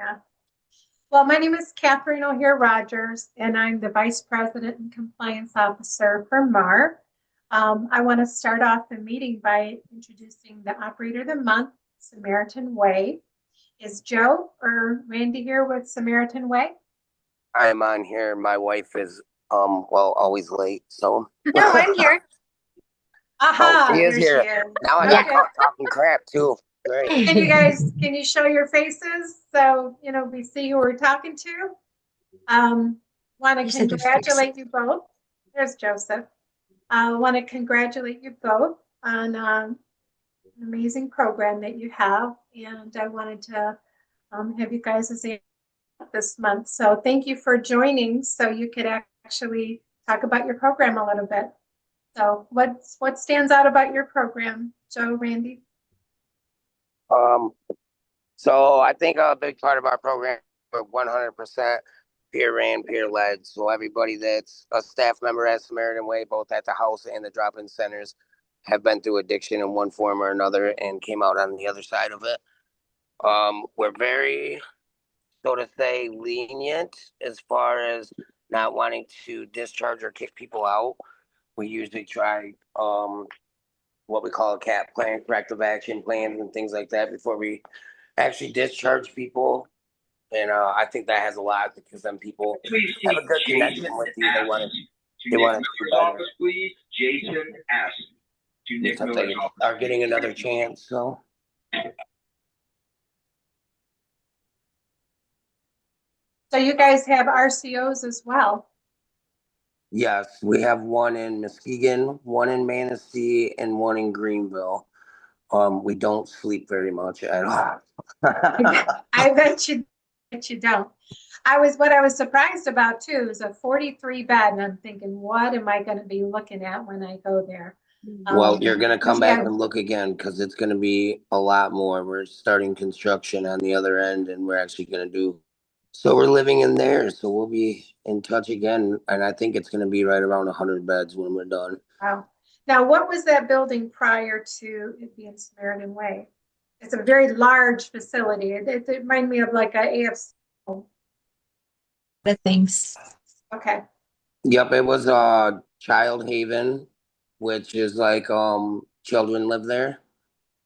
Yeah. Well, my name is Catherine O'Hare Rogers, and I'm the Vice President and Compliance Officer for MARR. I want to start off the meeting by introducing the Operator of the Month, Samaritan Way. Is Joe or Randy here with Samaritan Way? I'm on here. My wife is always late, so No, I'm here. Aha, she is here she here. is. Now I got Okay. caught talking crap too. Great. Can you show your faces so we see who we're talking to? Want to congratulate you both. There's Joseph. I want to congratulate you both on an amazing program that you have, and I wanted to have you guys as a this month. So thank you for joining, so you could actually talk about your program a little bit. So what stands out about your program, Joe, Randy? Um, so I think a big part of our program we're 100% peer ran, peer led. So everybody that's a staff member at Samaritan Way, both at the house and the drop-in centers, have been through addiction in one form or another and came out on the other side of it. We're very, so to say, lenient as far as not wanting to discharge or kick people out. We usually try what we call a CAP plan, corrective action plans, and things like that before we actually discharge people. And I think that has a lot because then people have a good connection with you. They want to do better. Please, Jason asked to Nick Miller's office. Are getting another chance. So you guys have RCOs as well. Yes, we have one in Muskegon, one in Manistee, and one in Greenville. We don't sleep very much at all. I bet you don't. What I was surprised about too is a 43 bed, and I'm thinking, what am I going to be looking at when I go there? Well, you're going to come back and look again because it's going to be a lot more. We're starting construction on the other end, and we're actually going to do. So we're living in there, so we'll be in touch again, and I think it's going to be right around 100 beds when we're done. Wow. Now, what was that building prior to it being Samaritan Way? It's a very large facility. It reminded me of like a AFC. The things. Okay. Yep, it was Child Haven, which is like children live there.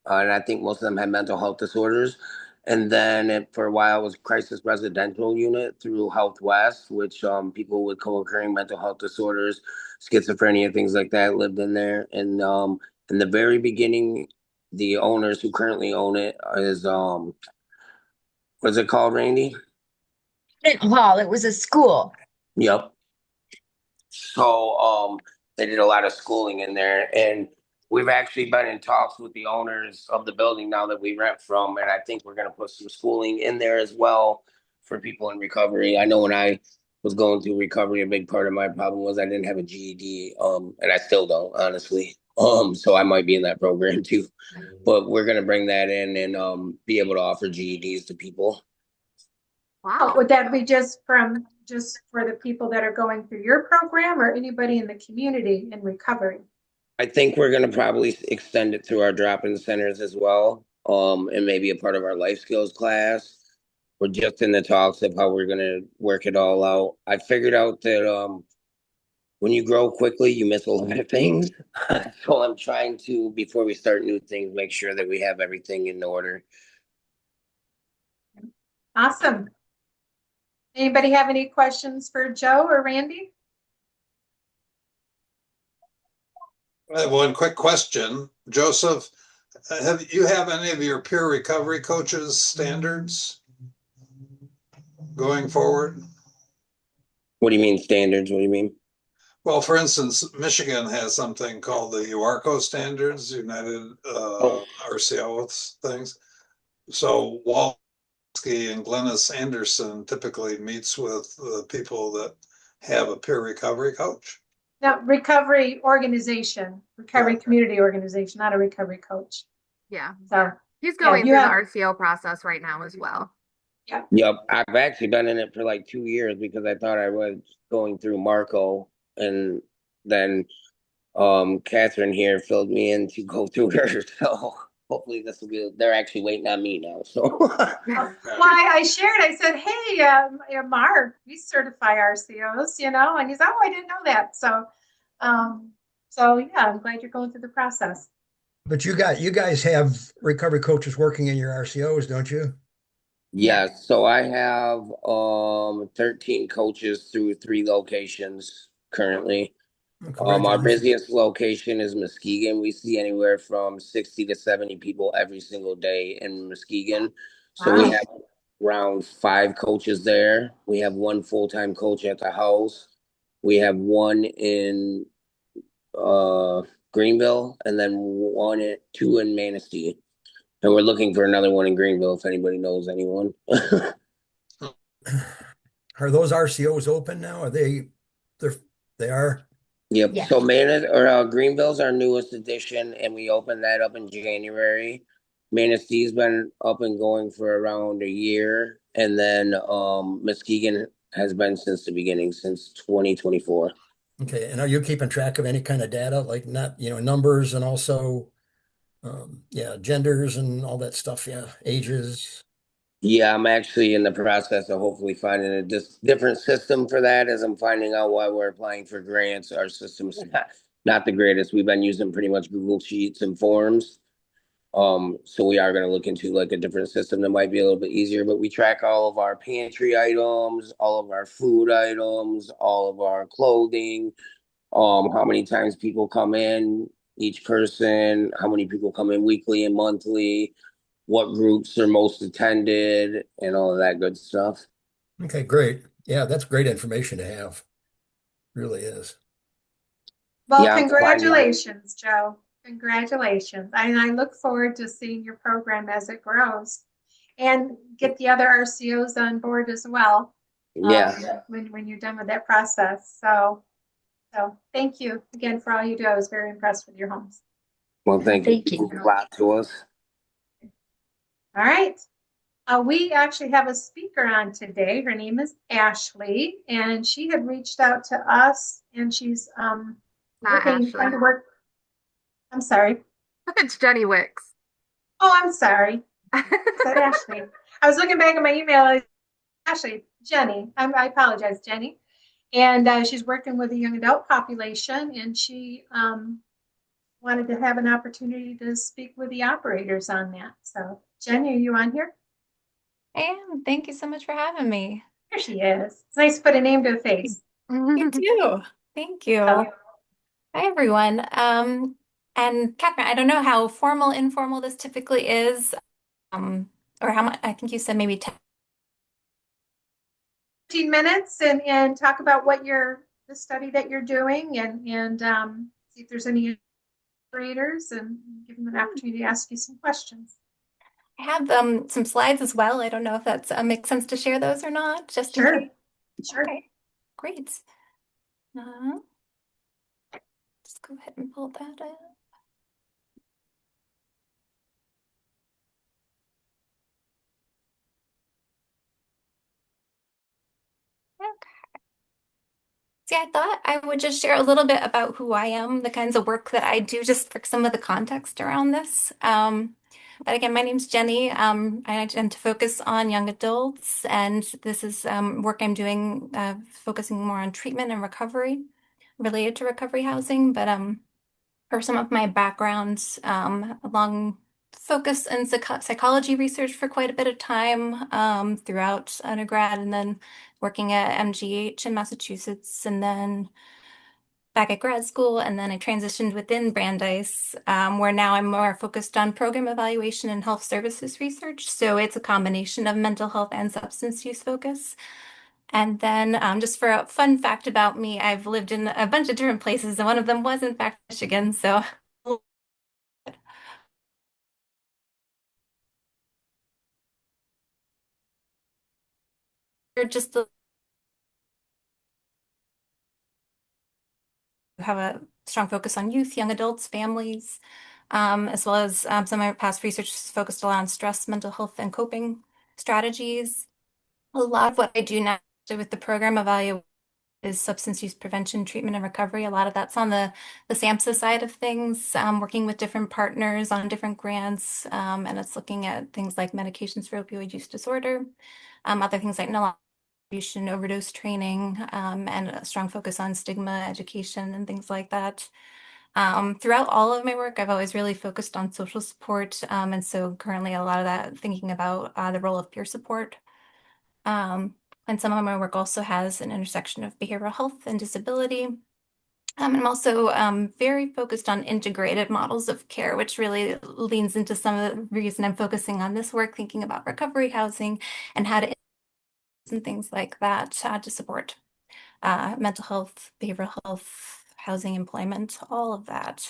And I think most of them had mental health disorders. And then for a while it was crisis residential unit through Health West, which people with co-occurring mental health disorders, schizophrenia, things like that lived in there. And in the very beginning, the owners who currently own it is what's it called, Randy? Hall. It was a school. Yep. So they did a lot of schooling in there, and we've actually been in talks with the owners of the building now that we rent from, and I think we're going to put some schooling in there as well for people in recovery. I know when I was going through recovery, a big part of my problem was I didn't have a GED, and I still don't, honestly. So I might be in that program too, but we're going to bring that in and be able to offer GEDs to people. Wow. Would that be just for the people that are going through your program, or anybody in the community in recovery? I think we're going to probably extend it to our drop-in centers as well, and maybe a part of our life skills class. We're just in the talks of how we're going to work it all out. I figured out that when you grow quickly, you miss a lot of things. So I'm trying to, before we start new things, make sure that we have everything in order. Awesome. Anybody have any questions for Joe or Randy? I have one quick question. Joseph, have you have any of your peer recovery coaches standards going forward? What do you mean standards? What do you mean? Well, for instance, Michigan has something called the UARCO standards, United RCO things. So Walski and Glennis Anderson typically meets with the people that have a peer recovery coach. No, recovery organization, recovery community organization, not a recovery coach. Yeah. So he's going through the RCO process right now as well. Yeah. Yep. I've actually been in it for like 2 years because I thought I was going through Marco, and then Catherine here filled me in to go through her. So hopefully this will be, they're actually waiting on me now, so. Well, I shared, I said, hey, MARR, we certify RCOs, and he's, oh, I didn't know that. So yeah, I'm glad you're going through the process. But you guys have recovery coaches working in your RCOs, don't you? Yeah, so I have 13 coaches through 3 locations currently. Our Congratulations. busiest location is Muskegon. We see anywhere from 60 to 70 people every single day in Muskegon. So we Wow. have around 5 coaches there. We have 1 full-time coach at the house. We have 1 in uh Greenville, and then 2 in Manistee. And we're looking for another one in Greenville if anybody knows anyone. Are those RCOs open now? They are? Yep. Yeah. So Greenville's our newest addition, and we opened that up in January. Manastee's been up and going for around a year, and then Muskegon has been since the beginning, since 2024. Okay. And are you keeping track of any kind of data, like not, numbers and also genders and all that stuff, ages? Yeah, I'm actually in the process of hopefully finding a different system for that as I'm finding out why we're applying for grants. Our system's not the greatest. We've been using pretty much Google Sheets and forms. So we are going to look into like a different system that might be a little bit easier, but we track all of our pantry items, all of our food items, all of our clothing, how many times people come in, each person, how many people come in weekly and monthly, what groups are most attended, and all of that good stuff. Okay, great. Yeah, that's great information to have. Really is. Well, Yeah, I'm finding congratulations, Joe. Congratulations. And I look forward to seeing your program as it grows and get the other RCOs on board as well. yeah. When you're done with that process. So thank you again for all you do. I was very impressed with your homes. Well, thank you. Thank you. It means a lot to us. All right. We actually have a speaker on today. Her name is Ashley, and she had reached out to us, and she's Not trying Ashley. to work. I'm sorry. It's Jenny Wicks. Oh, I'm sorry. I said Ashley. I was looking back at my email. Ashley, Jenny. I apologize, Jenny. And she's working with a young adult population, and she wanted to have an opportunity to speak with the operators on that. So, Jenny, are you on here? I am. Thank you so much for having me. There she is. It's nice to put a name to a face. You too. Thank you. Oh, Hi, everyone. And Catherine, I don't know how formal, informal this typically is, or how much, I think you said maybe 10. 15 minutes and talk about the study that you're doing and see if there's any operators and give them an opportunity to ask you some questions. I have some slides as well. I don't know if that's makes sense to share those or not, just in Sure. case. Sure. Okay, great. Just go ahead and pull that up. Okay. See, I thought I would just share a little bit about who I am, the kinds of work that I do, just for some of the context around this. But again, my name's Jenny. I tend to focus on young adults, and this is work I'm doing focusing more on treatment and recovery related to recovery housing. But for some of my backgrounds, along focus in psychology research for quite a bit of time throughout undergrad, and then working at MGH in Massachusetts, and then back at grad school, and then I transitioned within Brandeis, where now I'm more focused on program evaluation and health services research. So it's a combination of mental health and substance use focus. And then just for a fun fact about me, I've lived in a bunch of different places, and one of them was in fact Michigan. So just have a strong focus on youth, young adults, families, as well as some of my past research is focused a lot on stress, mental health, and coping strategies. A lot of what I do now with the program evaluation is substance use prevention, treatment, and recovery. A lot of that's on the SAMHSA side of things, working with different partners on different grants, and it's looking at things like medications for opioid use disorder, other things like naloxone, overdose training, and a strong focus on stigma education and things like that. Throughout all of my work, I've always really focused on social support, and so currently a lot of that thinking about the role of peer support. And some of my work also has an intersection of behavioral health and disability. I'm also very focused on integrated models of care, which really leans into some of the reason I'm focusing on this work, thinking about recovery housing and how to and things like that to support mental health, behavioral health, housing, employment, all of that.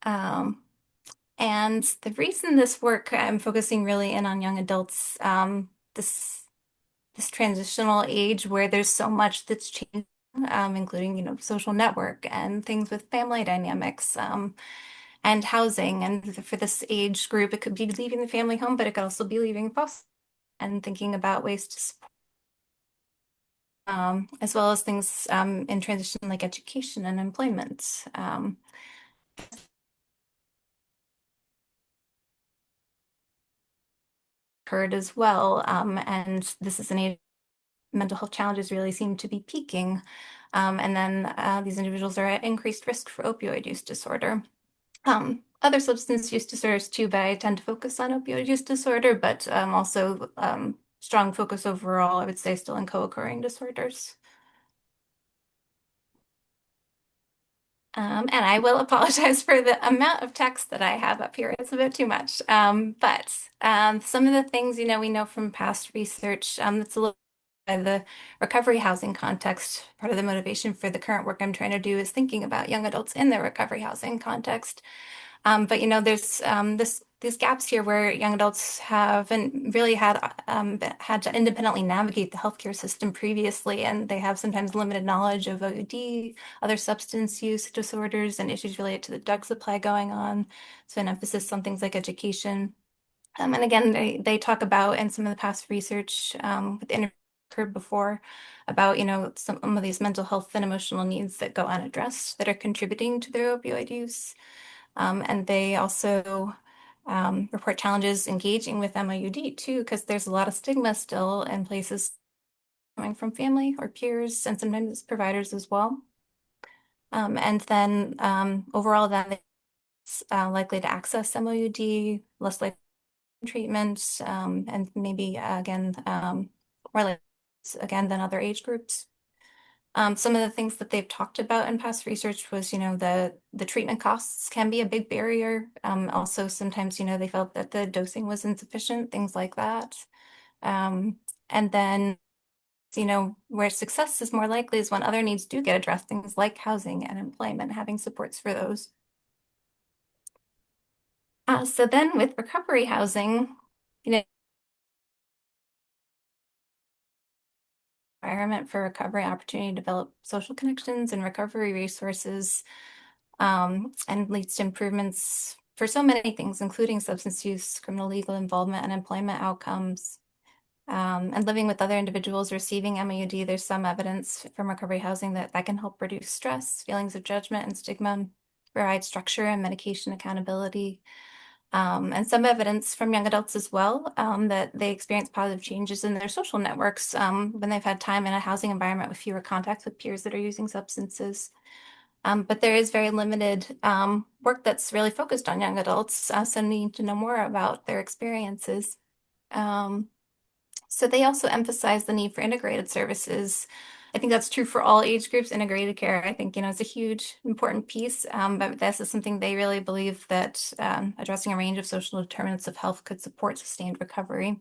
And the reason this work I'm focusing really in on young adults, this transitional age where there's so much that's changing, including, social network and things with family dynamics, and housing. And for this age group, it could be leaving the family home, but it could also be leaving foster and thinking about ways to support, as well as things in transition like education and employment. Occurred as well, and this is an age mental health challenges really seem to be peaking. And then these individuals are at increased risk for opioid use disorder. Other substance use disorders too, but I tend to focus on opioid use disorder, but also strong focus overall, I would say, still in co-occurring disorders. And I will apologize for the amount of text that I have up here. It's a bit too much. But some of the things, we know from past research, that's a little by the recovery housing context. Part of the motivation for the current work I'm trying to do is thinking about young adults in the recovery housing context. But there's these gaps here where young adults haven't really had to independently navigate the healthcare system previously, and they have sometimes limited knowledge of OUD, other substance use disorders, and issues related to the drug supply going on. So an emphasis on things like education. And again, they talk about in some of the past research with the interview occurred before about some of these mental health and emotional needs that go unaddressed that are contributing to their opioid use. And they also report challenges engaging with MOUD too, because there's a lot of stigma still in places coming from family or peers, and sometimes providers as well. And then overall, then it's likely to access MOUD, less likely treatment, and maybe again more likely again than other age groups. Some of the things that they've talked about in past research was, the treatment costs can be a big barrier. Also, sometimes, they felt that the dosing was insufficient, things like that. And then, where success is more likely is when other needs do get addressed, things like housing and employment, having supports for those. So then with recovery housing, environment for recovery, opportunity to develop social connections and recovery resources, and leads to improvements for so many things, including substance use, criminal legal involvement, and employment outcomes. And living with other individuals receiving MAUD, there's some evidence from recovery housing that can help reduce stress, feelings of judgment and stigma, provide structure and medication accountability. And some evidence from young adults as well, that they experience positive changes in their social networks when they've had time in a housing environment with fewer contacts with peers that are using substances. But there is very limited work that's really focused on young adults, so need to know more about their experiences. So they also emphasize the need for integrated services. I think that's true for all age groups. Integrated care, I think, is a huge, important piece. But this is something they really believe that addressing a range of social determinants of health could support sustained recovery.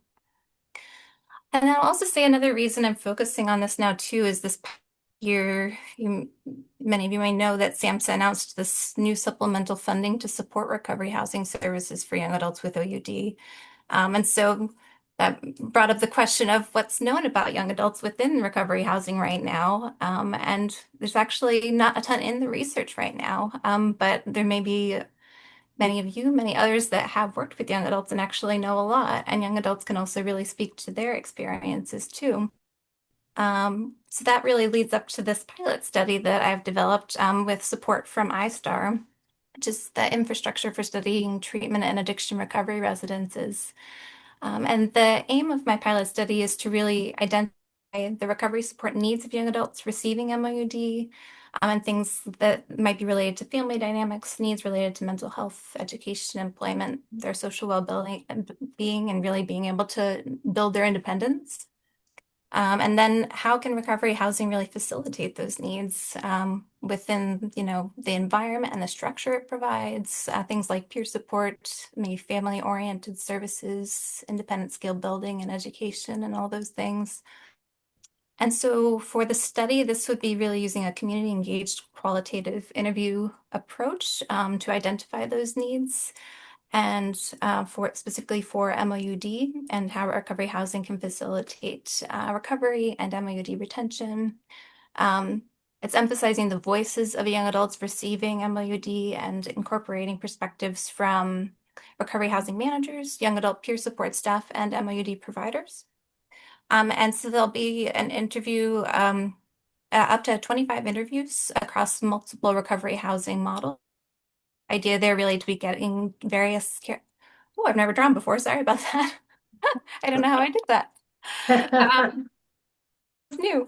And I'll also say another reason I'm focusing on this now too is this year, many of you may know that SAMHSA announced this new supplemental funding to support recovery housing services for young adults with OUD. And so that brought up the question of what's known about young adults within recovery housing right now. And there's actually not a ton in the research right now, but there may be many others that have worked with young adults and actually know a lot. And young adults can also really speak to their experiences too. So that really leads up to this pilot study that I've developed with support from iStar, which is the infrastructure for studying treatment and addiction recovery residences. And the aim of my pilot study is to really identify the recovery support needs of young adults receiving MOUD, and things that might be related to family dynamics, needs related to mental health, education, employment, their social well-being, and really being able to build their independence. And then how can recovery housing really facilitate those needs within, the environment and the structure it provides, things like peer support, maybe family-oriented services, independent skill building and education and all those things. And so for the study, this would be really using a community engaged qualitative interview approach to identify those needs and specifically for MOUD and how recovery housing can facilitate recovery and MOUD retention. It's emphasizing the voices of young adults receiving MOUD and incorporating perspectives from recovery housing managers, young adult peer support staff, and MOUD providers. And so there'll be an interview, up to 25 interviews across multiple recovery housing models. Idea there really to be getting various oh, I've never drawn before. Sorry about that. I don't know how I did that. It's new.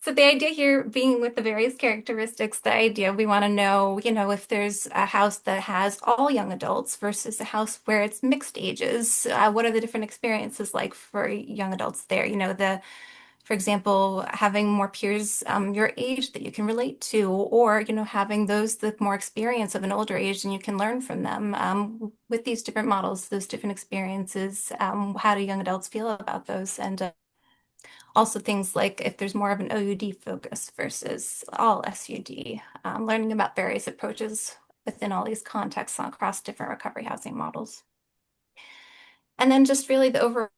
So the idea here being with the various characteristics, the idea we want to know, if there's a house that has all young adults versus a house where it's mixed ages, what are the different experiences like for young adults there? For example, having more peers your age that you can relate to, or having those with more experience of an older age and you can learn from them. With these different models, those different experiences, how do young adults feel about those? And also things like if there's more of an OUD focus versus all SUD, learning about various approaches within all these contexts across different recovery housing models. And then just really the overall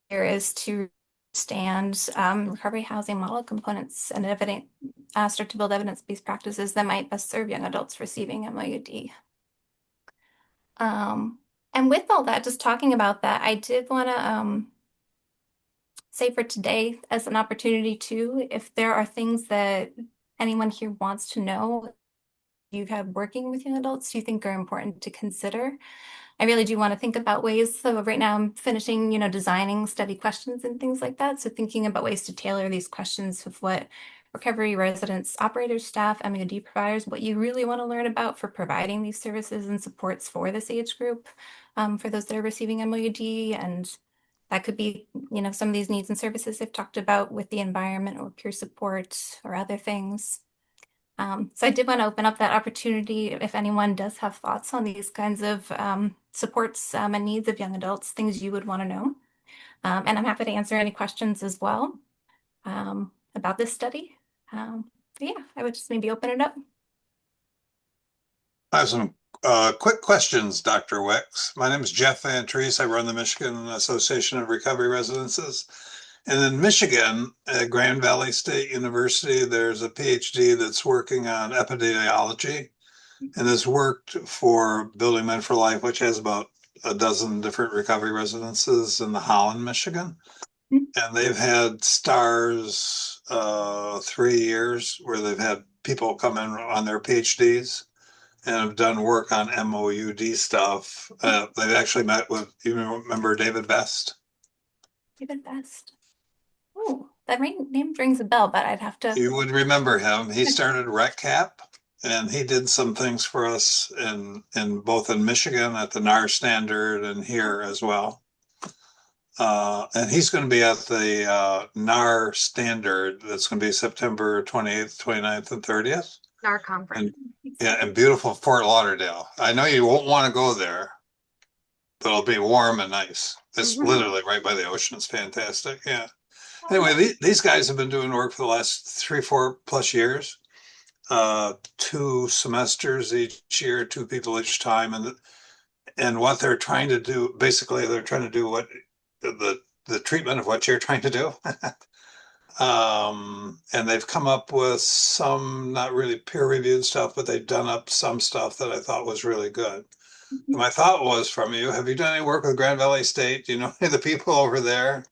here is to understand recovery housing model components and start to build evidence-based practices that might best serve young adults receiving MOUD. And with all that, just talking about that, I did want to say for today as an opportunity too, if there are things that anyone here wants to know you've had working with young adults you think are important to consider. I really do want to think about ways. So right now I'm finishing, designing study questions and things like that. So thinking about ways to tailor these questions with what recovery residents, operators, staff, MOD providers, what you really want to learn about for providing these services and supports for this age group, for those that are receiving MOD. And that could be, some of these needs and services I've talked about with the environment or peer support or other things. So I did want to open up that opportunity if anyone does have thoughts on these kinds of supports and needs of young adults, things you would want to know. And I'm happy to answer any questions as well about this study. Yeah, I would just maybe open it up. I have some quick questions, Dr. Wicks. My name is Jeff Van Treese. I run the Michigan Association of Recovery Residences. And in Michigan, at Grand Valley State University, there's a PhD that's working on epidemiology and has worked for Building Men for Life, which has about a dozen different recovery residences in the Holland, Michigan. And they've had STARS 3 years where they've had people come in on their PhDs and have done work on MOUD stuff. They've actually met with, you remember David Best? David Best. Oh, that name rings a bell, but I'd have to. You would remember him. He started RecCap, and he did some things for us in both in Michigan at the MARR standard and here as well. And he's going to be at the MARR standard. That's going to be September 28th, 29th, and 30th. MARR conference. In beautiful Fort Lauderdale. I know you won't want to go there, but it'll be warm and nice. It's literally right by the ocean. It's fantastic. Yeah. Anyway, these guys have been doing work for the last 3-4 plus years, 2 semesters each year, 2 people each time, and what they're trying to do, basically, they're trying to do what the treatment of what you're trying to do. And they've come up with some not really peer-reviewed stuff, but they've done up some stuff that I thought was really good. My thought was from you, have you done any work with Grand Valley State? Do you know any of the people over there?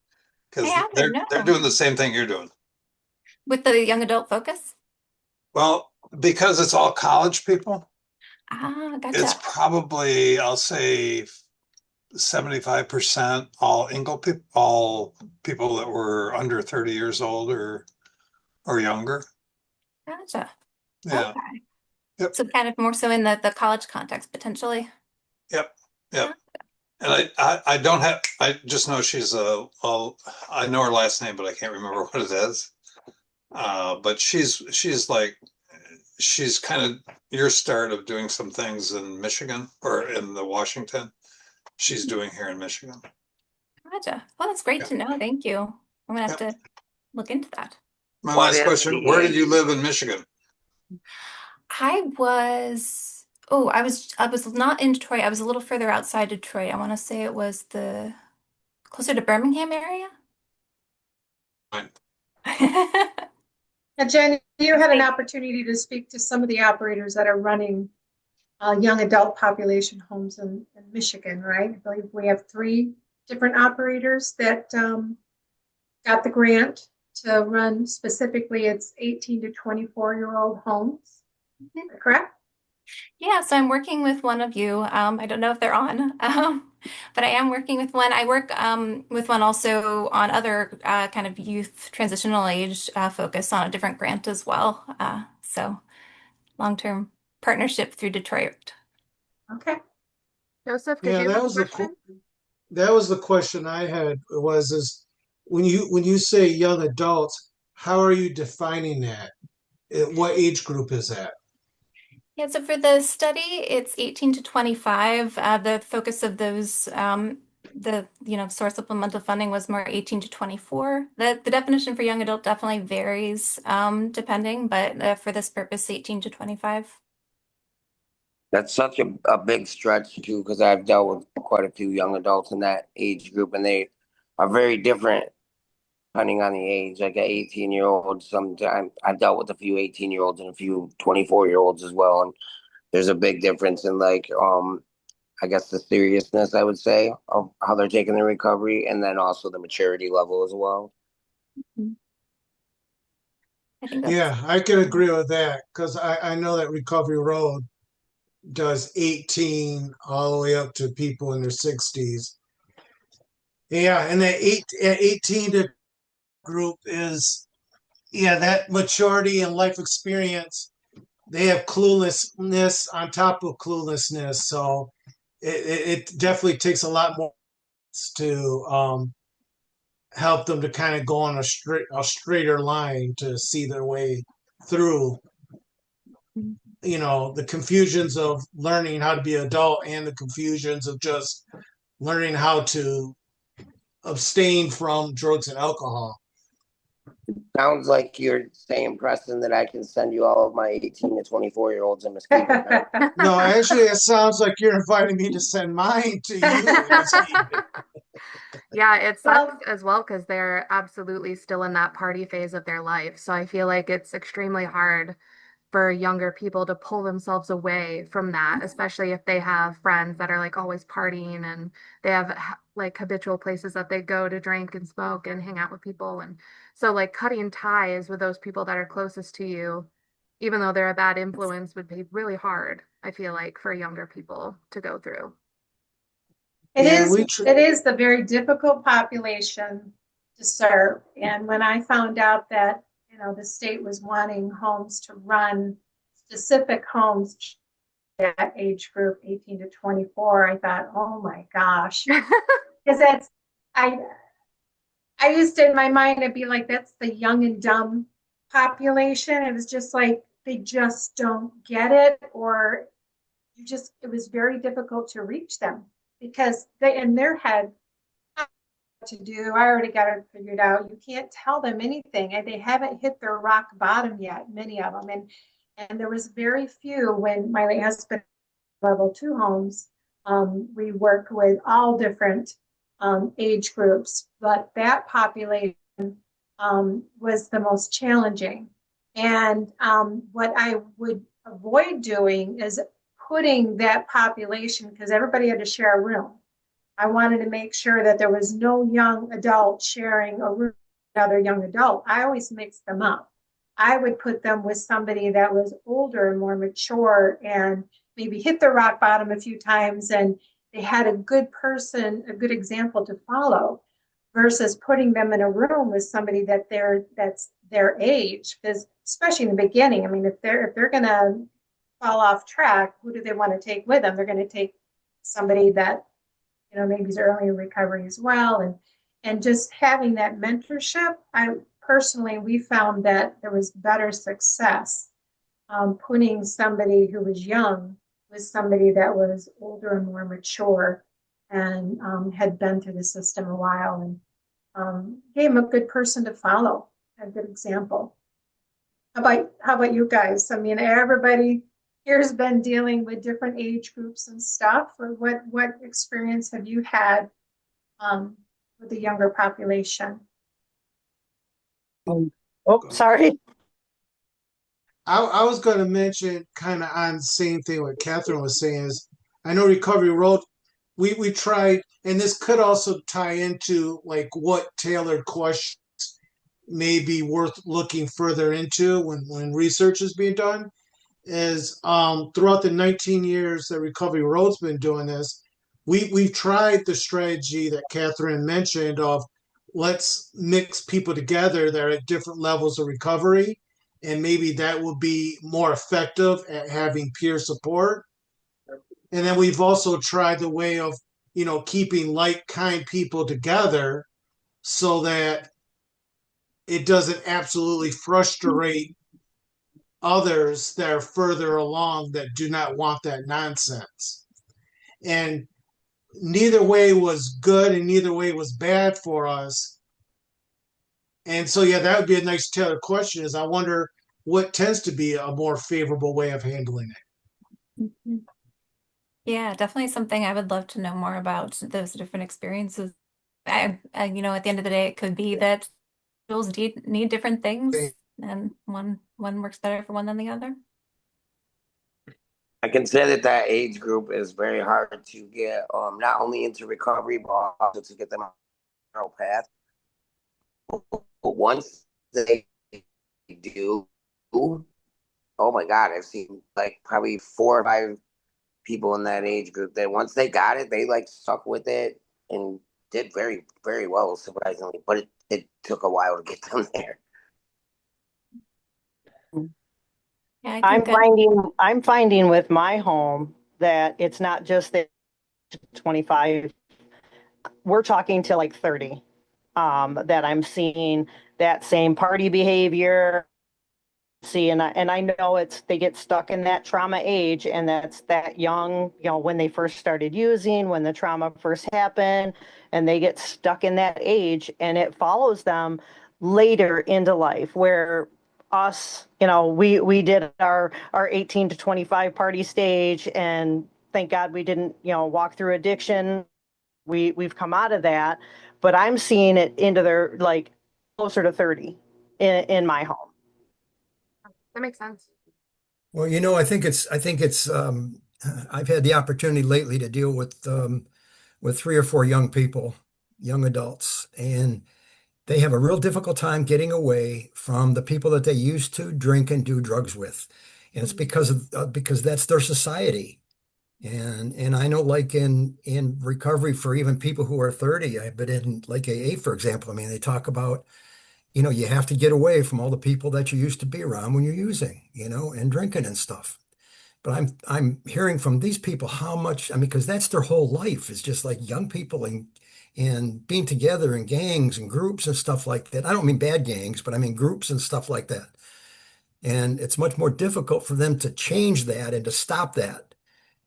I Because haven't, they're no. doing the same thing you're doing. With the young adult focus? Well, because it's all college people, Ah, it's gotcha. probably, I'll say 75% all Engle people, all people that were under 30 years old or younger. Gotcha. Yeah. Okay. Yep. So kind of more so in the college context, potentially. Yep. Yep. And I don't have, I just know she's I know her last name, but I can't remember what it is. But she's like, she's kind of your start of doing some things in Michigan or in the Washington. She's doing here in Michigan. Gotcha. Well, that's great Yeah. to know. Thank you. I'm gonna have Yep. to look into that. My What last is question, the where did you age? live in Michigan? I was not in Detroit. I was a little further outside Detroit. I want to say it was the closer to Birmingham area. Fine. And Jen, you had an Thank- opportunity to speak to some of the operators that are running young adult population homes in Michigan, right? I believe we have 3 different operators that got the grant to run specifically it's 18 to 24-year-old homes. Correct? Yeah, so I'm working with one of you. I don't know if they're on, but I am working with one. I work with one also on other kind of youth transitional age focus on a different grant as well. So long-term partnership through Detroit. Okay. Joseph, did Yeah, you that have a was the question? that was the question I had was is when you say young adults, how are you defining that? What age group is that? Yeah, so for the study, it's 18 to 25. The focus of those, source supplemental funding was more 18 to 24. The definition for young adult definitely varies depending, but for this purpose, 18 to 25. That's such a big stretch too, because I've dealt with quite a few young adults in that age group, and they are very different depending on the age. Like an 18-year-old, sometimes I've dealt with a few 18-year-olds and a few 24-year-olds as well, and there's a big difference in like I guess the seriousness I would say of how they're taking the recovery, and then also the maturity level as well. I think that's Yeah, I can agree with that because I know that Recovery Road does 18 all the way up to people in their 60s. Yeah, and that 18 to group is, yeah, that maturity and life experience. They have cluelessness on top of cluelessness. So it definitely takes a lot more to help them to kind of go on a straighter line to see their way through, you know, the confusions of learning how to be an adult and the confusions of just learning how to abstain from drugs and alcohol. Sounds like you're saying, Preston, that I can send you all of my 18 to 24-year-olds in Muskegon. No, actually, it sounds like you're inviting me to send mine to you. Yeah, it Well, sucks as well because they're absolutely still in that party phase of their life. So I feel like it's extremely hard for younger people to pull themselves away from that, especially if they have friends that are like always partying and they have like habitual places that they go to drink and smoke and hang out with people. And so like cutting ties with those people that are closest to you, even though they're a bad influence, would be really hard, I feel like, for younger people to go through. Yeah, it is the very difficult population to serve. And when I found out that, you know, the state was wanting homes to run specific homes that age group 18 to 24, I thought, oh my gosh. Because that's I used to in my mind it'd be like that's the young and dumb population. It was just like they just don't get it, or it was very difficult to reach them because they in their head to do. I already got it figured out. You can't tell them anything, and they haven't hit their rock bottom yet. Many of them, and there was very few when my husband level 2 homes. We work with all different age groups, but that population was the most challenging. And what I would avoid doing is putting that population, because everybody had to share a room. I wanted to make sure that there was no young adult sharing a room with another young adult. I always mixed them up. I would put them with somebody that was older and more mature and maybe hit the rock bottom a few times and they had a good person, a good example to follow, versus putting them in a room with somebody that's their age. Because especially in the beginning, I mean, if they're gonna fall off track, who do they want to take with them? They're gonna take somebody that, you know, maybe is early in recovery as well. And just having that mentorship, I personally, we found that there was better success putting somebody who was young with somebody that was older and more mature and had been through the system a while, and gave him a good person to follow, a good example. How about you guys? I mean, everybody here's been dealing with different age groups and stuff. Or what experience have you had with the younger population? Oh, sorry. I was going to mention kind of on the same thing what Catherine was saying is I know Recovery Road, we tried, and this could also tie into like what tailored questions may be worth looking further into when research is being done, is throughout the 19 years that Recovery Road's been doing this, we've tried the strategy that Catherine mentioned of let's mix people together that are at different levels of recovery, and maybe that will be more effective at having peer support. And then we've also tried the way of, you know, keeping like kind people together so that it doesn't absolutely frustrate others that are further along that do not want that nonsense. And neither way was good and neither way was bad for us. And so, yeah, that would be a nice tailored question is I wonder what tends to be a more favorable way of handling it. Yeah, definitely something I would love to know more about those different experiences. You know, at the end of the day, it could be that schools need different things, and one works better for one than the other. I can say that that age group is very hard to get, not only into recovery, but also to get them on a narrow path. But once they do, oh my God, I've seen like probably 4 or 5 people in that age group that once they got it, they like stuck with it and did very, very well, surprisingly. But it took a while to get them there. Yeah, I think I'm finding with my home that it's not just the 25. We're talking to like 30. That I'm seeing that same party behavior. See, and I know they get stuck in that trauma age, and that's that young, you know, when they first started using, when the trauma first happened, and they get stuck in that age, and it follows them later into life. Where us, you know, we did our 18 to 25 party stage, and thank God we didn't, you know, walk through addiction. We've come out of that, but I'm seeing it into their like closer to 30 in my home. That makes sense. Well, you know, I've had the opportunity lately to deal with 3 or 4 young people, young adults, and they have a real difficult time getting away from the people that they used to drink and do drugs with. And it's because that's their society. And I know, like in recovery for even people who are 30, I've been in like AA, for example. I mean, they talk about, you know, you have to get away from all the people that you used to be around when you're using, you know, and drinking and stuff. But I'm hearing from these people how much, I mean, because that's their whole life. It's just like young people and being together in gangs and groups and stuff like that. I don't mean bad gangs, but I mean groups and stuff like that. And it's much more difficult for them to change that and to stop that,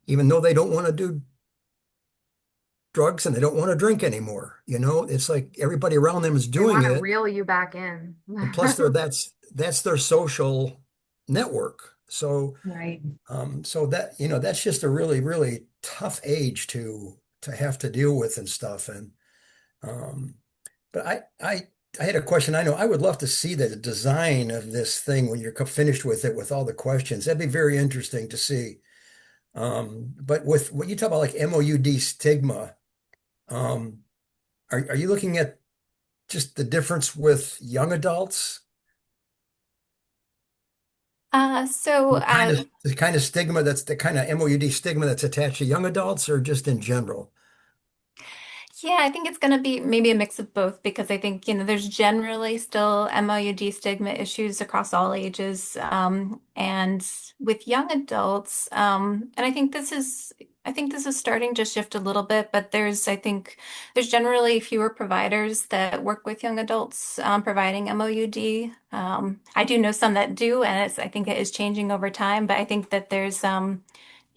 even though they don't want to do drugs and they don't want to drink anymore. You know, it's like everybody around them is They doing want to it. reel you back in. And plus that's their social network. So Right. so that, you know, that's just a really, really tough age to have to deal with and stuff. And but I had a question. I know I would love to see the design of this thing when you're finished with it with all the questions. That'd be very interesting to see. But with what you talk about, like MOUD stigma, Um, are you looking at just the difference with young adults? So The kind of stigma that's the kind of MOUD stigma that's attached to young adults, or just in general? Yeah, I think it's going to be maybe a mix of both because I think, there's generally still MOUD stigma issues across all ages. And with young adults, and I think this is starting to shift a little bit, but I think there's generally fewer providers that work with young adults, providing MOUD. I do know some that do, and I think it is changing over time, but I think that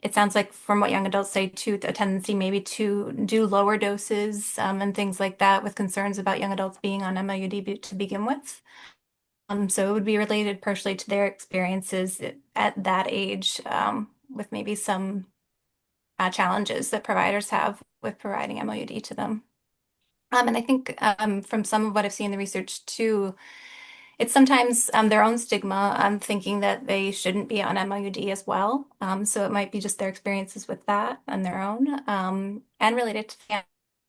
it sounds like from what young adults say too, a tendency maybe to do lower doses and things like that with concerns about young adults being on MOUD to begin with. So it would be related partially to their experiences at that age with maybe some challenges that providers have with providing MOUD to them. And I think from some of what I've seen in the research too, it's sometimes their own stigma thinking that they shouldn't be on MOUD as well. So it might be just their experiences with that on their own and related to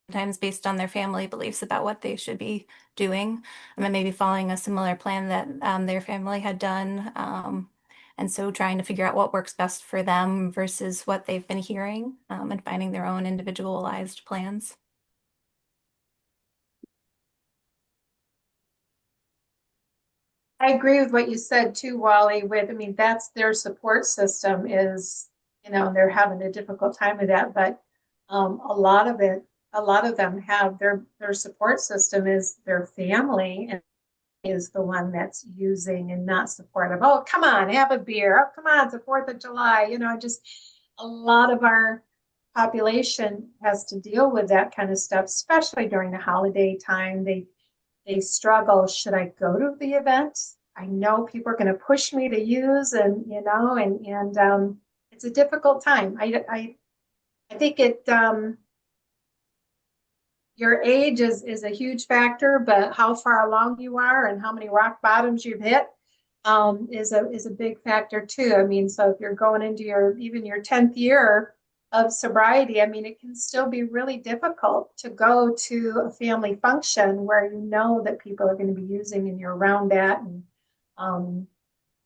sometimes based on their family beliefs about what they should be doing. And maybe following a similar plan that their family had done. And so trying to figure out what works best for them versus what they've been hearing and finding their own individualized plans. I agree with what you said too, Wally, I mean, that's their support system is, they're having a difficult time with that, but a lot of them have their support system is their family and is the one that's using and not supportive. Oh, come on, have a beer. Oh, come on, it's the 4th of July. Just a lot of our population has to deal with that kind of stuff, especially during the holiday time. They struggle. Should I go to the event? I know people are going to push me to use, and it's a difficult time. I think your age is a huge factor, but how far along you are and how many rock bottoms you've hit is a big factor too. I mean, so if you're going into even your 10th year of sobriety, I mean, it can still be really difficult to go to a family function where you know that people are going to be using and you're around that. And um,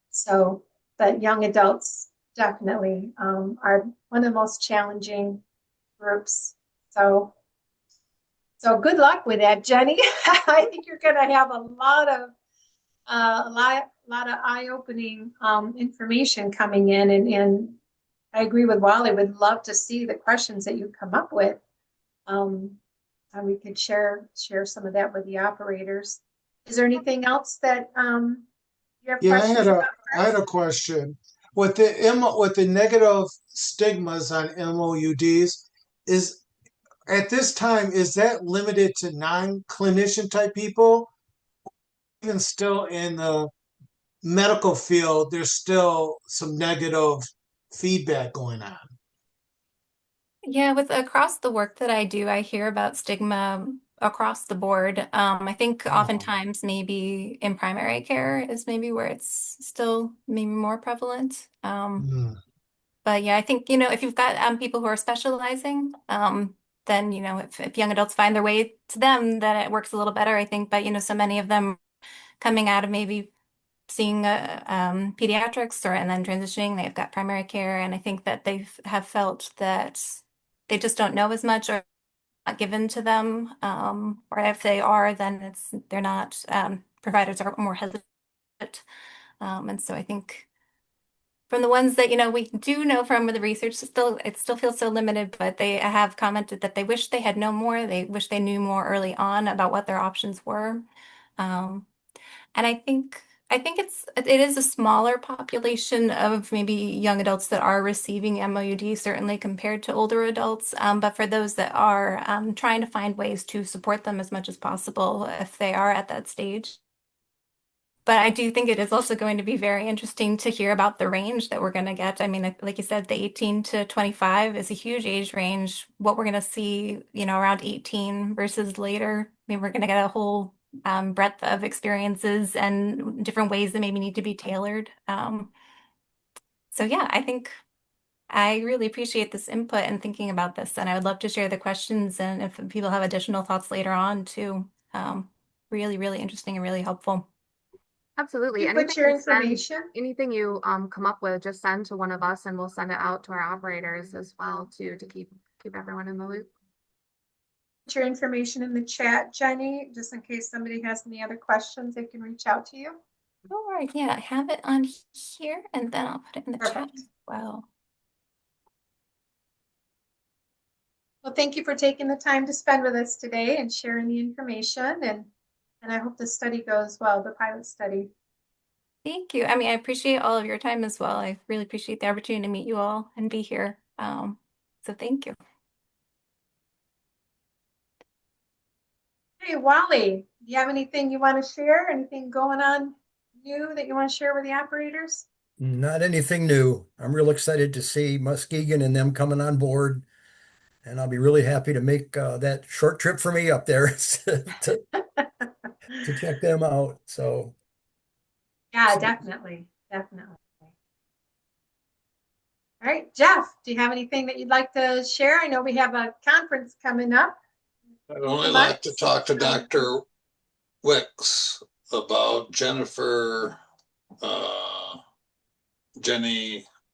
so, but young adults definitely are one of the most challenging groups. So good luck with that, Jenny. I think you're going to have a lot of eye-opening information coming in, and I agree with Wally. Would love to see the questions that you come up with, and we could share some of that with the operators. Is there anything else that you have Yeah, questions about? I had a question. With the negative stigmas on MOUDs, is at this time, is that limited to non-clinician type people? Even still in the medical field, there's still some negative feedback going on. Yeah, with across the work that I do, I hear about stigma across the board. I think oftentimes maybe in primary care is maybe where it's still maybe more prevalent. Mm. But yeah, I think, if you've got people who are specializing, then, if young adults find their way to them, then it works a little better, I think. But, so many of them coming out of maybe seeing pediatrics and then transitioning, they've got primary care. And I think that they have felt that they just don't know as much or not given to them. Or if they are, then they're not, providers are more hesitant. And so I think from the ones that, we do know from the research, it still feels so limited, but they have commented that they wish they had known more. They wish they knew more early on about what their options were. Um, and I think it is a smaller population of maybe young adults that are receiving MOUD, certainly compared to older adults. But for those that are trying to find ways to support them as much as possible if they are at that stage. But I do think it is also going to be very interesting to hear about the range that we're going to get. I mean, like you said, the 18 to 25 is a huge age range. What we're going to see, around 18 versus later, I mean, we're going to get a whole breadth of experiences and different ways that maybe need to be tailored. So yeah, I think I really appreciate this input and thinking about this, and I would love to share the questions and if people have additional thoughts later on too. Really, really interesting and really helpful. Absolutely. You put your information. Anything you come up with, just send to one of us and we'll send it out to our operators as well to keep everyone in the loop. Put your information in the chat, Jenny, just in case somebody has any other questions, they can reach out to you. All right, yeah, I have it on here and then I'll put it in the chat Perfect. as well. Well, thank you for taking the time to spend with us today and sharing the information. And I hope the study goes well, the pilot study. Thank you. I mean, I appreciate all of your time as well. I really appreciate the opportunity to meet you all and be here. So thank you. Hey, Wally, do you have anything you want to share? Anything going on new that you want to share with the operators? Not anything new. I'm real excited to see Muskegon and them coming on board. And I'll be really happy to make that short trip for me up there to check them out. So Yeah, definitely. Definitely. All right, Jeff, do you have anything that you'd like to share? I know we have a conference coming up. I'd only like to talk to Dr. Wicks about Jenny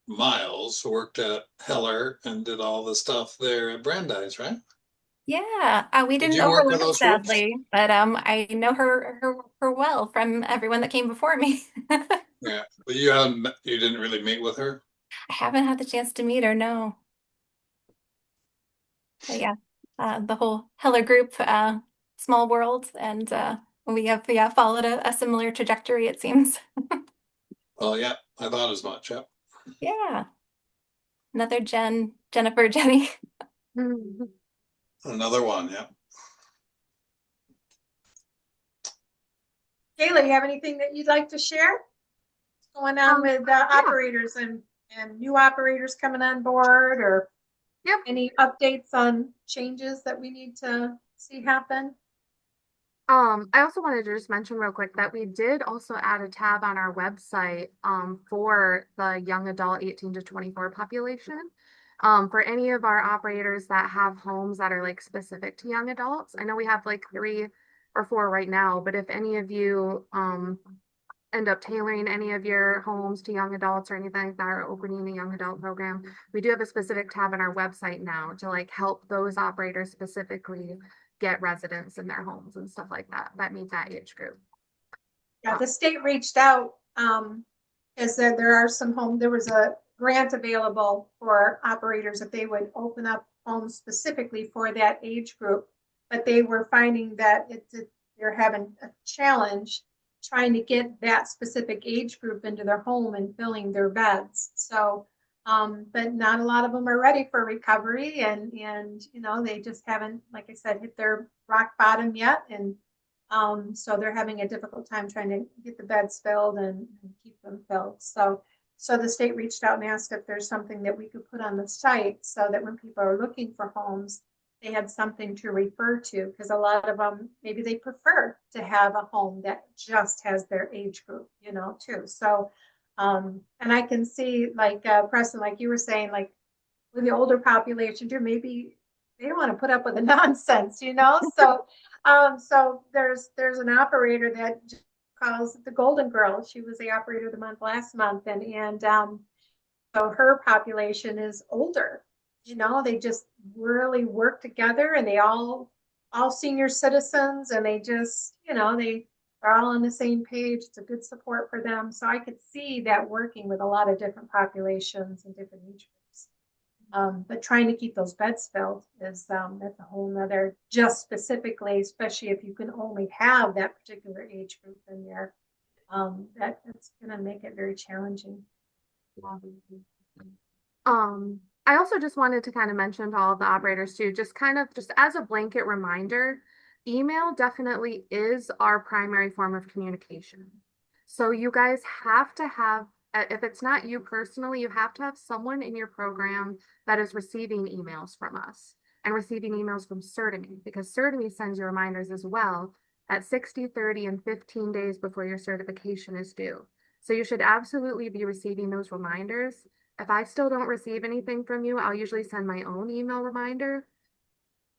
Miles, who worked at Heller and did all the stuff there at Brandeis, right? Yeah, we Did didn't you work with overlap those groups? sadly, but I know her well from everyone that came before me. Yeah, but you didn't really meet with her? I haven't had the chance to meet her, no. But yeah, the whole Heller group, small world, and we have followed a similar trajectory, it seems. Well, yeah, I thought as much, yeah. Yeah. Another Jennifer, Jenny. Another one, yeah. Kayla, you have anything that you'd like to share? What's going on with operators and new operators coming on board, or any updates on changes that we need to see happen? I also wanted to just mention real quick that we did also add a tab on our website for the young adult 18 to 24 population. For any of our operators that have homes that are like specific to young adults. I know we have like 3 or 4 right now, but if any of you end up tailoring any of your homes to young adults or anything like that, or opening a young adult program, we do have a specific tab on our website now to like help those operators specifically get residents in their homes and stuff like that meet that age group. Yeah, the state reached out, as that there was a grant available for operators if they would open up homes specifically for that age group, but they were finding that they're having a challenge trying to get that specific age group into their home and filling their beds. So but not a lot of them are ready for recovery, and they just haven't, like I said, hit their rock bottom yet, and so they're having a difficult time trying to get the beds filled and keep them filled. So the state reached out and asked if there's something that we could put on the site so that when people are looking for homes, they had something to refer to, because a lot of them, maybe they prefer to have a home that just has their age group, too. So and I can see, like Preston, like you were saying, like with the older population too, maybe they don't want to put up with the nonsense, So so there's an operator that calls the Golden Girl. She was the operator of the month last month, and so her population is older. They just really work together, and they all senior citizens, and they just they are all on the same page. It's a good support for them. So I could see that working with a lot of different populations and different age groups. But trying to keep those beds filled is that's a whole nother, just specifically, especially if you can only have that particular age group in there. That's going to make it very challenging. I also just wanted to kind of mention to all of the operators too, just as a blanket reminder, email definitely is our primary form of communication. So you guys have to have, if it's not you personally, you have to have someone in your program that is receiving emails from us and receiving emails from Certamy, because Certamy sends you reminders as well at 60, 30, and 15 days before your certification is due. So you should absolutely be receiving those reminders If I still don't receive anything from you, I'll usually send my own email reminder.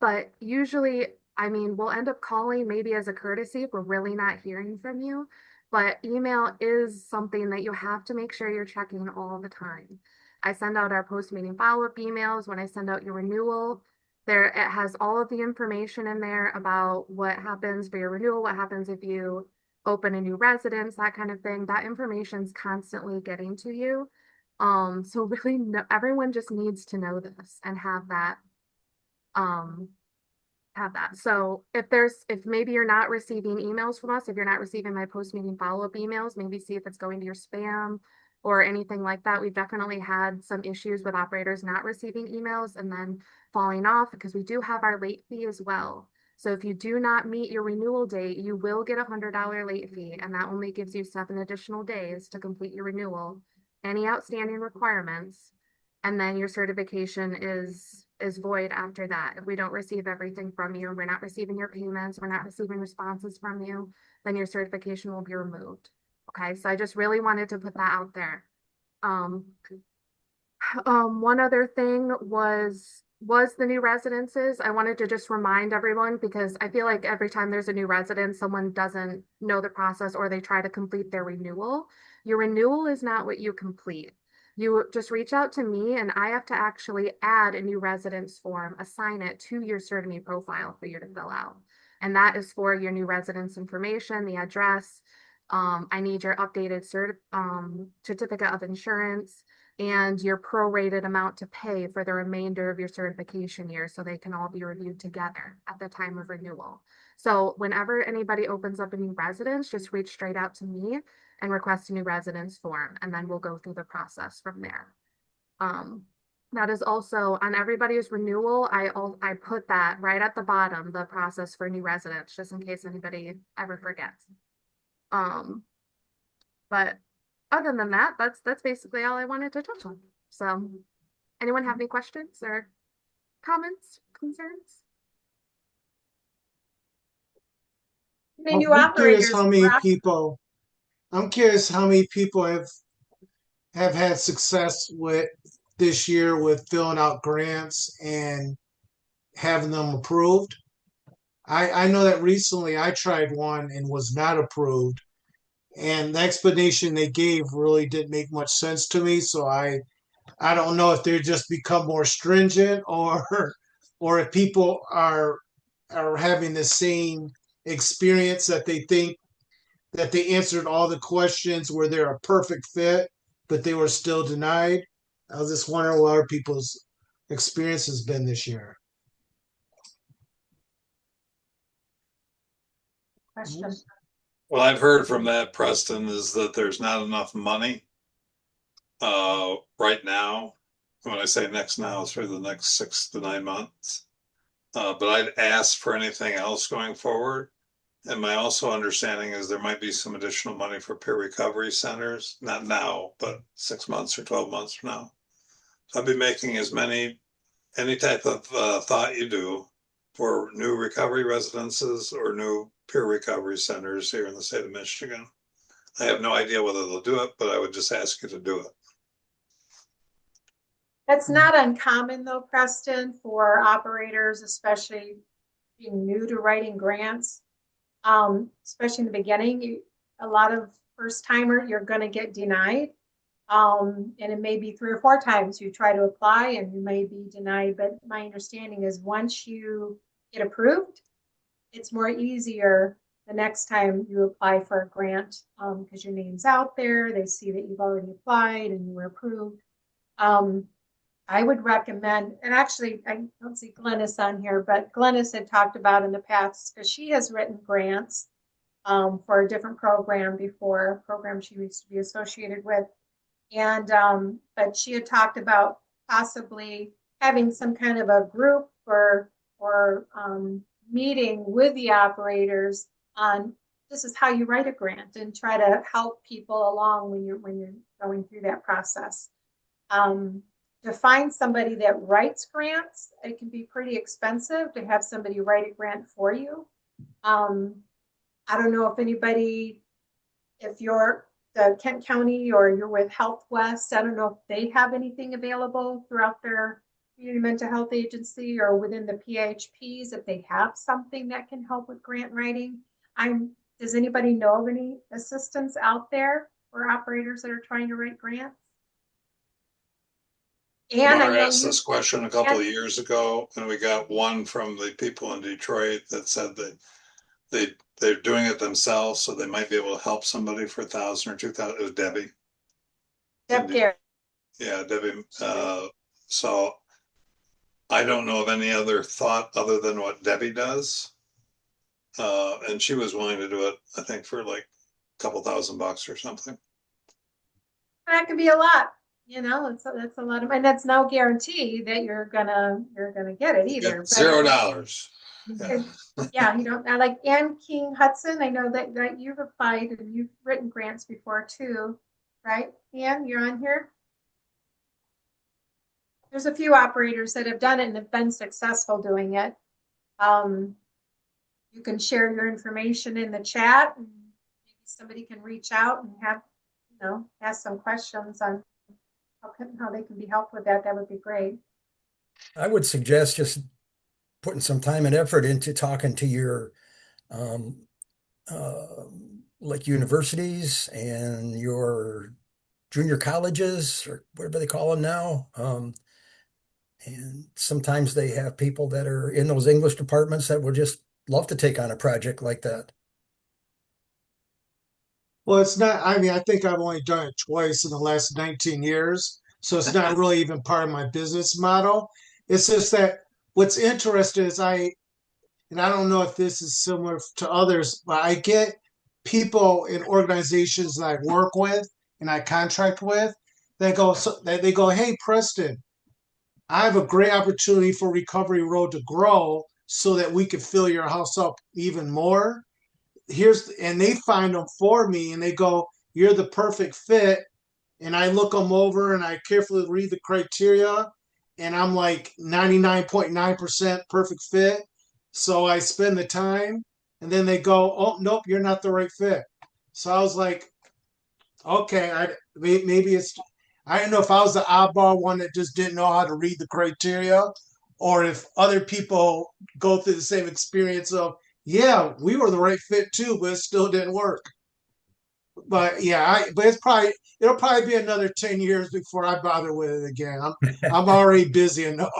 But usually, I mean, we'll end up calling maybe as a courtesy if we're really not hearing from you. But email is something that you have to make sure you're checking all the time. I send out our post-meeting follow-up emails when I send out your renewal. There, it has all of the information in there about what happens for your renewal, what happens if you open a new residence, that kind of thing. That information's constantly getting to you. So really, no, everyone just needs to know this and um, have that. So if maybe you're not receiving emails from us, if you're not receiving my post-meeting follow-up emails, maybe see if it's going to your spam or anything like that. We've definitely had some issues with operators not receiving emails and then falling off because we do have our late fee as well. So if you do not meet your renewal date, you will get $100 late fee, and that only gives you 7 additional days to complete your renewal, any outstanding requirements, and then your certification is void after that. If we don't receive everything from you, we're not receiving your payments, we're not receiving responses from you, then your certification will be removed. Okay, so I just really wanted to put that out there. One other thing was the new residences. I wanted to just remind everyone because I feel like every time there's a new residence, someone doesn't know the process or they try to complete their renewal. Your renewal is not what you complete. You just reach out to me and I have to actually add a new residence form, assign it to your CertiMe profile for you to fill out. And that is for your new residence information, the address. I need your updated certificate of insurance and your prorated amount to pay for the remainder of your certification year so they can all be reviewed together at the time of renewal. So whenever anybody opens up a new residence, just reach straight out to me and request a new residence form, and then we'll go through the process from there. That is also on everybody's renewal. I put that right at the bottom, the process for new residents, just in case anybody ever forgets. But other than that, that's basically all I wanted to touch on. So, anyone have any questions or comments, concerns? The new I'm curious operators. how many people. I'm curious how many people have had success with this year with filling out grants and having them approved. I know that recently I tried one and was not approved, and the explanation they gave really didn't make much sense to me. So I don't know if they're just become more stringent or if people are having the same experience that they think that they answered all the questions where they're a perfect fit, but they were still denied. I was just wondering what other people's experience has been this year. Question. What I've heard from that, Preston, is that there's not enough money right now. When I say next now, it's for the next 6 to 9 months. But I'd ask for anything else going forward. And my also understanding is there might be some additional money for peer recovery centers, not now, but 6 months or 12 months from now. So I'll be making any type of thought you do for new recovery residences or new peer recovery centers here in the state of Michigan. I have no idea whether they'll do it, but I would just ask you to do it. That's not uncommon though, Preston, for operators, especially being new to writing grants. Especially in the beginning, a lot of first timer, you're going to get denied. And it may be 3 or 4 times you try to apply and you may be denied. But my understanding is once you get approved, it's more easier the next time you apply for a grant because your name's out there. They see that you've already applied and you were approved. I would recommend, and actually, I don't see Glennis on here, but Glennis had talked about in the past because she has written grants for a different program before, a program she used to be associated with. And, but she had talked about possibly having some kind of a group or meeting with the operators on this is how you write a grant and try to help people along when you're going through that process. To find somebody that writes grants, it can be pretty expensive to have somebody write a grant for you. I don't know if anybody, if you're Kent County or you're with Health West. I don't know if they have anything available throughout their community mental health agency or within the PHPs, if they have something that can help with grant writing. Does anybody know of any assistance out there for operators that are trying to write grants? And MARR asked this question a couple of years ago, and we got one from the people in Detroit that said that they're doing it themselves, so they might be able to help somebody for 1,000 or 2,000. It was Debbie. Deb Garrett. Yeah, Debbie. So I don't know of any other thought other than what Debbie does. And she was willing to do it, I think, for like a couple $1,000 or something. That could be a lot, that's a lot of, and that's no guarantee that you're gonna get it either. But $0. Yeah, I like Ann King Hudson. I know that you've applied and you've written grants before too, right? Ann, you're on here. There's a few operators that have done it and have been successful doing it. You can share your information in the chat, and maybe somebody can reach out and have, ask some questions on how they can be helped with that. That would be great. I would suggest just putting some time and effort into talking to your like universities and your junior colleges or whatever they call them now. And sometimes they have people that are in those English departments that would just love to take on a project like that. Well, it's not, I mean, I think I've only done it twice in the last 19 years. So it's not really even part of my business model. It's just that what's interesting is and I don't know if this is similar to others, but I get people in organizations that I work with and I contract with, they go, hey, Preston, I have a great opportunity for Recovery Road to grow so that we could fill your house up even more. And they find them for me and they go, you're the perfect fit. And I look them over and I carefully read the criteria and I'm like 99.9% perfect fit. So I spend the time and then they go, oh, nope, you're not the right fit. So I was like, okay, maybe I don't know if I was the oddball one that just didn't know how to read the criteria or if other people go through the same experience of, yeah, we were the right fit too, but it still didn't work. But yeah, it'll probably be another 10 years before I bother with it again. I'm already busy enough.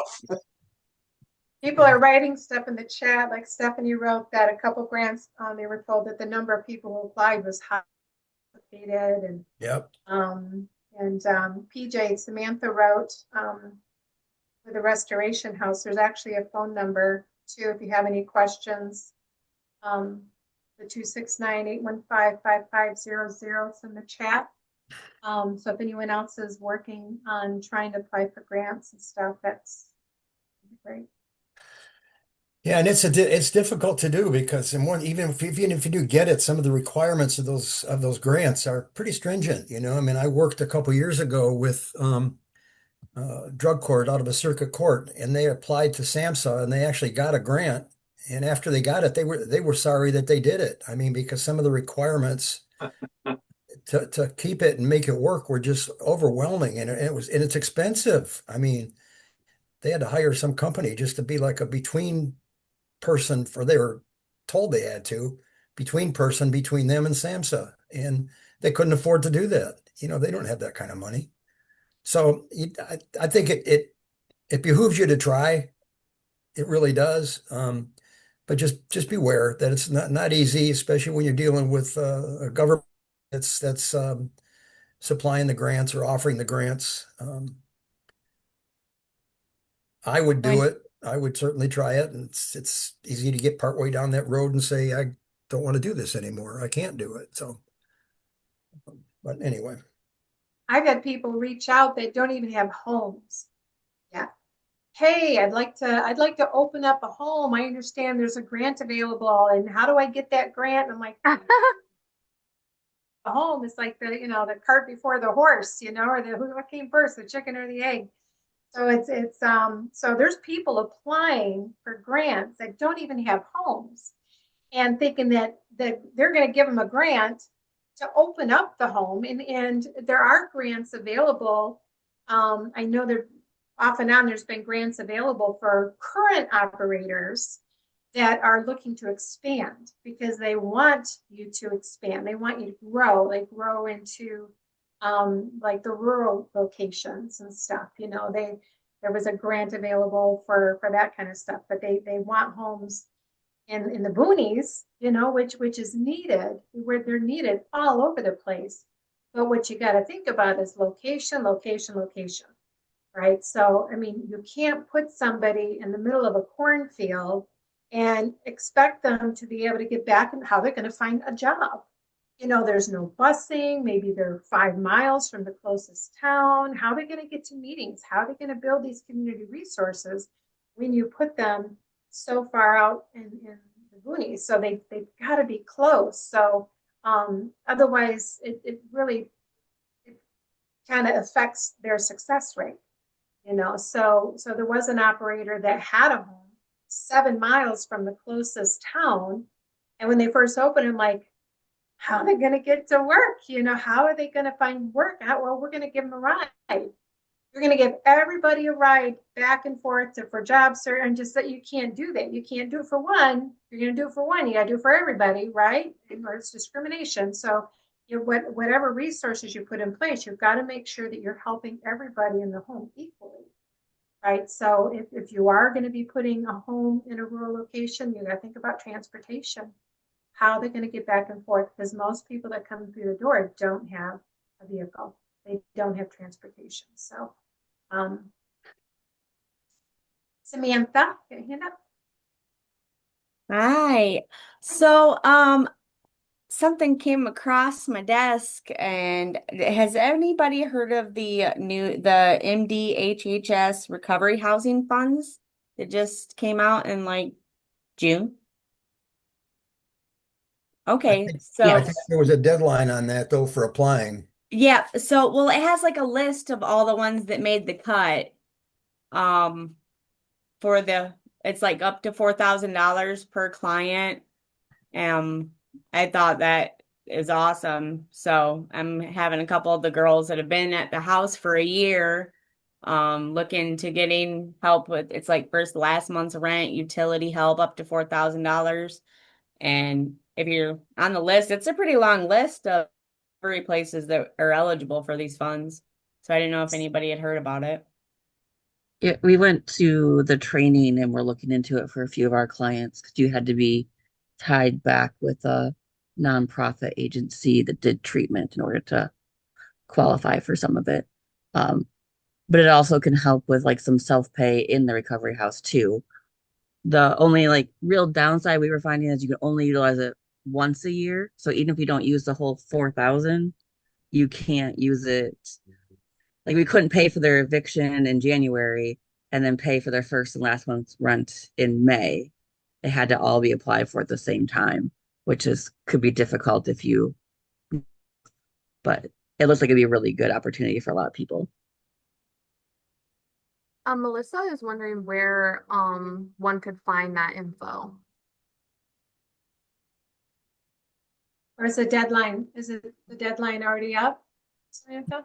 People are writing stuff in the chat, like Stephanie wrote that a couple grants, they were told that the number of people who applied was high, and yep. PJ Samantha wrote for the restoration house. There's actually a phone number too if you have any questions. The 269-815-5500 is in the chat. So if anyone else is working on trying to apply for grants and stuff, that's great. Yeah, and it's difficult to do because even if you do get it, some of the requirements of those grants are pretty stringent. I mean, I worked a couple years ago with drug court out of a circuit court, and they applied to SAMHSA and they actually got a grant. And after they got it, they were sorry that they did it. I mean, because some of the requirements to keep it and make it work were just overwhelming, and it's expensive. I mean, they had to hire some company just to be like a between person they were told they had to between them and SAMHSA, and they couldn't afford to do that. They don't have that kind of money. So I think it behooves you to try. It really does. But just beware that it's not easy, especially when you're dealing with a government that's supplying the grants or offering the grants. I would do it. I would certainly try it. And it's easy to get partway down that road and say, I don't want to do this anymore. I can't do it. So, but anyway. I've had people reach out that don't even have homes. Yeah. Hey, I'd like to open up a home. I understand there's a grant available, and how do I get that grant? And I'm like, a home is like the cart before the horse, or what came first, the chicken or the egg? So so there's people applying for grants that don't even have homes and thinking that they're going to give them a grant to open up the home, and there are grants available. I know there off and on there's been grants available for current operators that are looking to expand because they want you to expand. They want you to grow, like grow into like the rural locations and stuff. You know, there was a grant available for that kind of stuff, but they want homes in the boonies, you know, which is needed, where they're needed all over the place. But what you got to think about is location, location, location, right? So, I mean, you can't put somebody in the middle of a cornfield and expect them to be able to get back and how they're going to find a job. You know, there's no busing. Maybe they're 5 miles from the closest town. How are they going to get to meetings? How are they going to build these community resources when you put them so far out in the boonies? So they've got to be close. So otherwise, it really kind of affects their success rate. You know, so there was an operator that had a home 7 miles from the closest town. And when they first opened, I'm like, how are they going to get to work? You know, how are they going to find work? Well, we're going to give them a ride. You're going to give everybody a ride back and forth for job search, and just that you can't do that. You can't do it for one. You're going to do it for one. You got to do it for everybody, right? Or it's discrimination. So whatever resources you put in place, you've got to make sure that you're helping everybody in the home equally, right? So if you are going to be putting a home in a rural location, you got to think about transportation, how they're going to get back and forth, because most people that come through the door don't have a vehicle. They don't have transportation. So, Samantha, get a hand up. Hi. So, something came across my desk, and has anybody heard of the MDHHS recovery housing funds that just came out in like June? Okay, I so think there was a deadline on that though for applying. yeah, so well, it has like a list of all the ones that made the cut. Um, for it's like up to $4,000 per client. I thought that is awesome. So I'm having a couple of the girls that have been at the house for a year, looking to getting help with, it's like first last month's rent, utility help up to $4,000. And if you're on the list, it's a pretty long list of recovery places that are eligible for these funds. So I didn't know if anybody had heard about it. Yeah, we went to the training and we're looking into it for a few of our clients because you had to be tied back with a nonprofit agency that did treatment in order to qualify for some of it. But it also can help with like some self-pay in the recovery house too. The only like real downside we were finding is you can only utilize it once a year. So even if you don't use the whole 4,000, you can't use it. Like we couldn't pay for their eviction in January and then pay for their first and last month's rent in May. It had to all be applied for at the same time, which could be difficult but it looks like it'd be a really good opportunity for a lot of people. Melissa is wondering where one could find that info. Or is the deadline? Is the deadline already up, Samantha?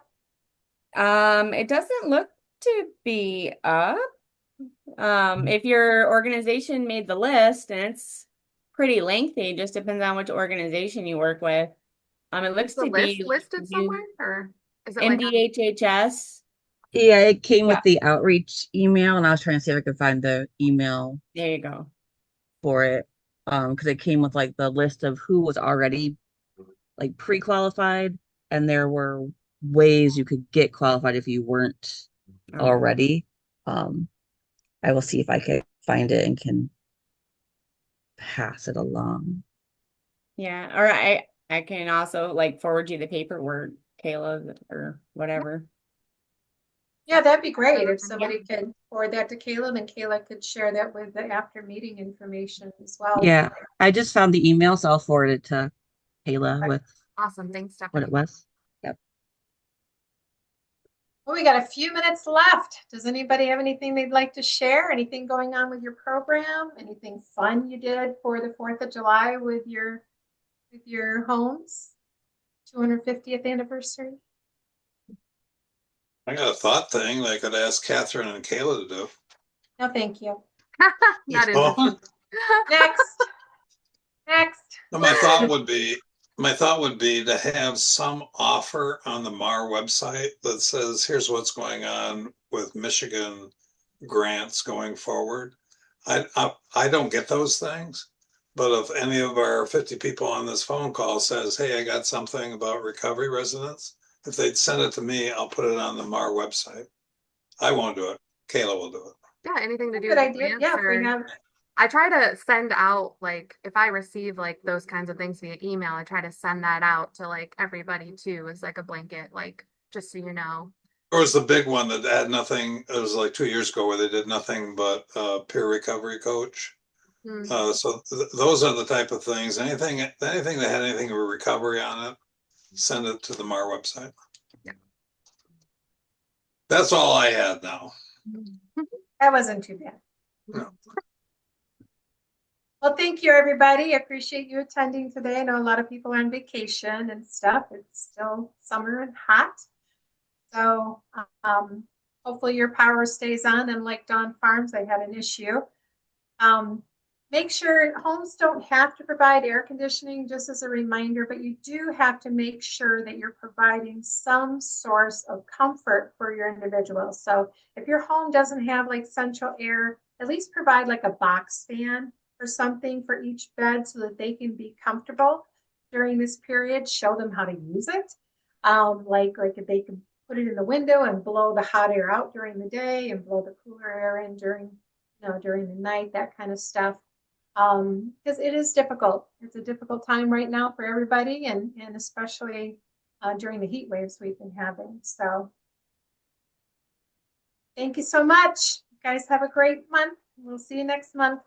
It doesn't look to be up. If your organization made the list, and it's pretty lengthy, just depends on which organization you work with. It looks to be listed somewhere, or is it MDHHS? Yeah, it came with the outreach email, and I was trying to see if I could find the email. There you go. For it, because it came with like the list of who was already like pre-qualified, and there were ways you could get qualified if you weren't already. I will see if I can find it and can pass it along. Yeah, or I can also like forward you the paperwork, Kayla, or whatever. Yeah, that'd be great if somebody could forward that to Kayla, and Kayla could share that with the after meeting information as well. Yeah, I just found the email, so I'll forward it to Kayla with awesome. Thanks, Stephanie. What it was. Yep. Well, we got a few minutes left. Does anybody have anything they'd like to share? Anything going on with your program? Anything fun you did for the 4th of July with your homes? 250th anniversary. I got a thought thing that I could ask Catherine and Kayla to do. No, thank you. Not Oh. interested. Next. Next. No, my thought would be to have some offer on the MARR website that says, here's what's going on with Michigan grants going forward. I don't get those things, but if any of our 50 people on this phone call says, hey, I got something about recovery residents, if they'd send it to me, I'll put it on the MARR website. I won't do it. Kayla will do it. Yeah, anything to do Good with idea. grants Yeah, if we or have. I try to send out like if I receive like those kinds of things via email, I try to send that out to like everybody too as like a blanket, like just so you know. Or was the big one that had nothing, it was like 2 years ago where they did nothing but peer recovery coach. So those are the type of things, anything that had anything with recovery on it, send it to the MARR website. Yeah. That's all I had now. That wasn't too bad. No. Well, thank you, everybody. I appreciate you attending today. I know a lot of people are on vacation and stuff. It's still summer and hot. So hopefully your power stays on. And like Dawn Farms, they had an issue. Make sure homes don't have to provide air conditioning, just as a reminder, but you do have to make sure that you're providing some source of comfort for your individual. So if your home doesn't have like central air, at least provide like a box fan or something for each bed so that they can be comfortable during this period. Show them how to use it. Like if they can put it in the window and blow the hot air out during the day and blow the cooler air in during the night, that kind of stuff. Because it is difficult. It's a difficult time right now for everybody, and especially during the heat waves we've been having. So thank you so much. You guys have a great month. We'll see you next month.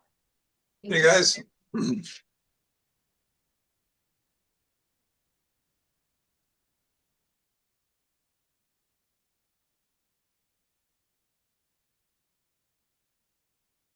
Hey guys.